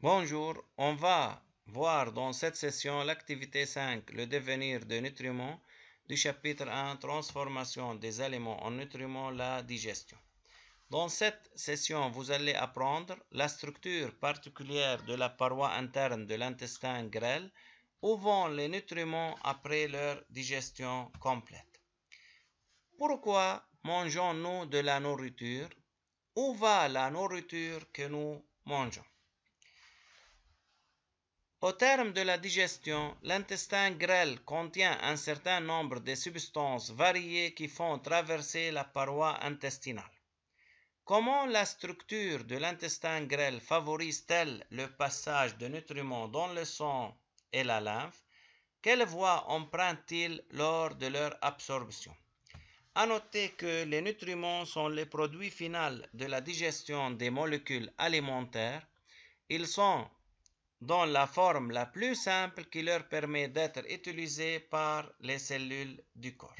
Bonjour, on va voir dans cette session l'activité 5, le devenir de nutriments, du chapitre 1, transformation des aliments en nutriments, la digestion. Dans cette session, vous allez apprendre la structure particulière de la paroi interne de l'intestin grêle, où vont les nutriments après leur digestion complète. Pourquoi mangeons-nous de la nourriture? Où va la nourriture que nous mangeons? Au terme de la digestion, l'intestin grêle contient un certain nombre de substances variées qui font traverser la paroi intestinale. Comment la structure de l'intestin grêle favorise-t-elle le passage de nutriments dans le sang et la lymphe? Quelle voie empruntent-ils lors de leur absorption? À noter que les nutriments sont les produits finaux de la digestion des molécules alimentaires. Ils sont dans la forme la plus simple qui leur permet d'être utilisés par les cellules du corps.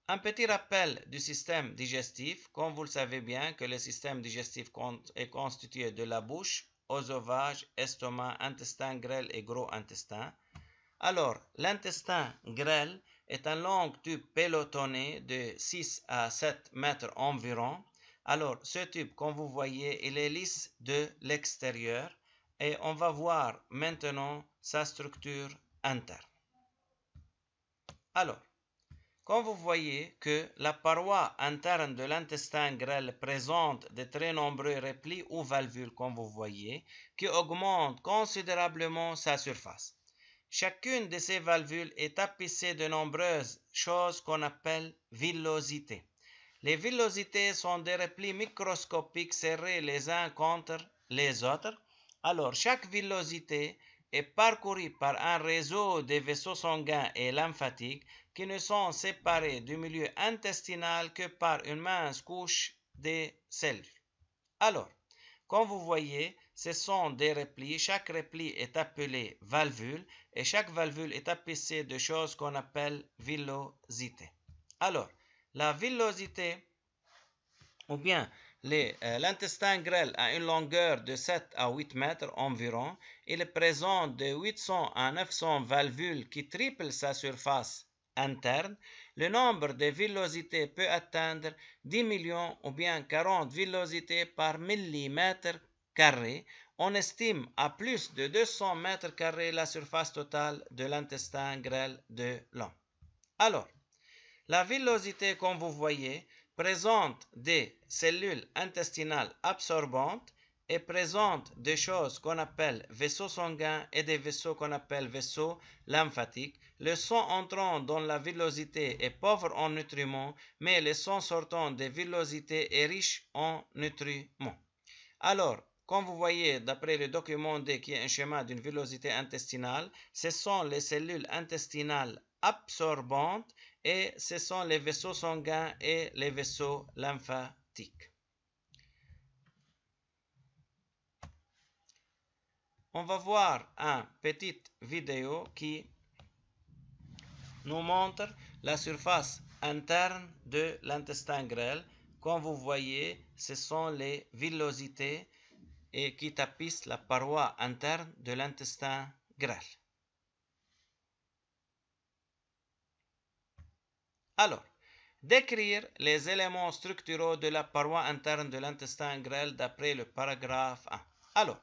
Un petit rappel du système digestif. Comme vous le savez bien que le système digestif est constitué de la bouche, œsophage, estomac, intestin grêle et gros intestin. Alors, l'intestin grêle est un long tube pelotonné de 6 à 7 mètres environ. Alors, ce tube, comme vous voyez, il est lisse de l'extérieur et on va voir maintenant sa structure interne. Alors, comme vous voyez que la paroi interne de l'intestin grêle présente de très nombreux replis ou valvules, comme vous voyez, qui augmentent considérablement sa surface. Chacune de ces valvules est tapissée de nombreuses choses qu'on appelle villosités. Les villosités sont des replis microscopiques serrés les uns contre les autres. Alors, chaque villosité est parcourue par un réseau de vaisseaux sanguins et lymphatiques qui ne sont séparés du milieu intestinal que par une mince couche de cellules. Alors, comme vous voyez, ce sont des replis. Chaque repli est appelé valvule et chaque valvule est tapissée de choses qu'on appelle villosités. Alors, la villosité ou bien l'intestin grêle a une longueur de 7 à 8 mètres environ. Il présente de 800 à 900 valvules qui triplent sa surface interne. Le nombre de villosités peut atteindre 10 millions ou bien 40 villosités par millimètre carré. On estime à plus de 200 mètres carrés la surface totale de l'intestin grêle de l'homme. Alors, la villosité, comme vous voyez, présente des cellules intestinales absorbantes et présente des choses qu'on appelle vaisseaux sanguins et des vaisseaux qu'on appelle vaisseaux lymphatiques. Le sang entrant dans la villosité est pauvre en nutriments, mais le sang sortant des villosités est riche en nutriments. Alors, comme vous voyez, d'après le document D qui est un schéma d'une villosité intestinale, ce sont les cellules intestinales absorbantes et ce sont les vaisseaux sanguins et les vaisseaux lymphatiques. On va voir une petite vidéo qui nous montre la surface interne de l'intestin grêle. Comme vous voyez, ce sont les villosités et qui tapissent la paroi interne de l'intestin grêle. Alors, décrire les éléments structuraux de la paroi interne de l'intestin grêle d'après le paragraphe 1. Alors,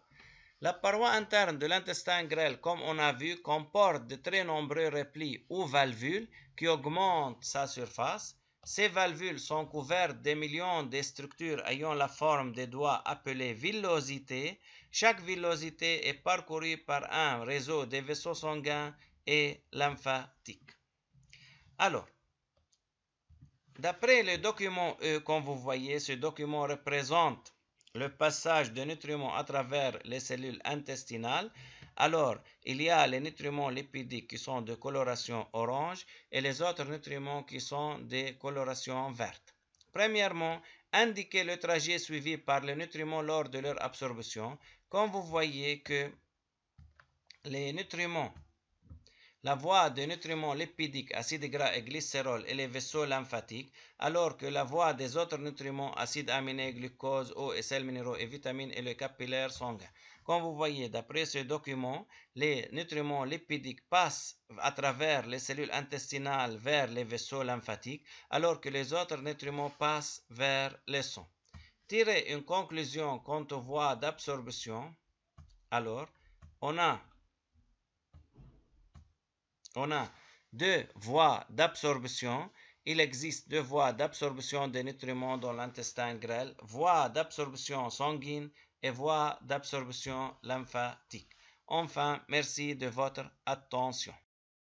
la paroi interne de l'intestin grêle, comme on a vu, comporte de très nombreux replis ou valvules qui augmentent sa surface. Ces valvules sont couvertes de millions de structures ayant la forme des doigts appelées villosités. Chaque villosité est parcourue par un réseau de vaisseaux sanguins et lymphatiques. Alors, d'après le document E, comme vous voyez, ce document représente le passage de nutriments à travers les cellules intestinales. Alors, il y a les nutriments lipidiques qui sont de coloration orange et les autres nutriments qui sont de coloration verte. Premièrement, indiquez le trajet suivi par les nutriments lors de leur absorption. Comme vous voyez que les nutriments la voie des nutriments lipidiques, acides gras et glycérol et les vaisseaux lymphatiques, alors que la voie des autres nutriments, acides aminés, glucose, eau et sels minéraux et vitamines et le capillaire sanguin. Comme vous voyez, d'après ce document, les nutriments lipidiques passent à travers les cellules intestinales vers les vaisseaux lymphatiques, alors que les autres nutriments passent vers les sangs. Tirer une conclusion quant aux voies d'absorption. Alors, on a deux voies d'absorption. Il existe deux voies d'absorption des nutriments dans l'intestin grêle, voie d'absorption sanguine et voie d'absorption lymphatique. Enfin, merci de votre attention.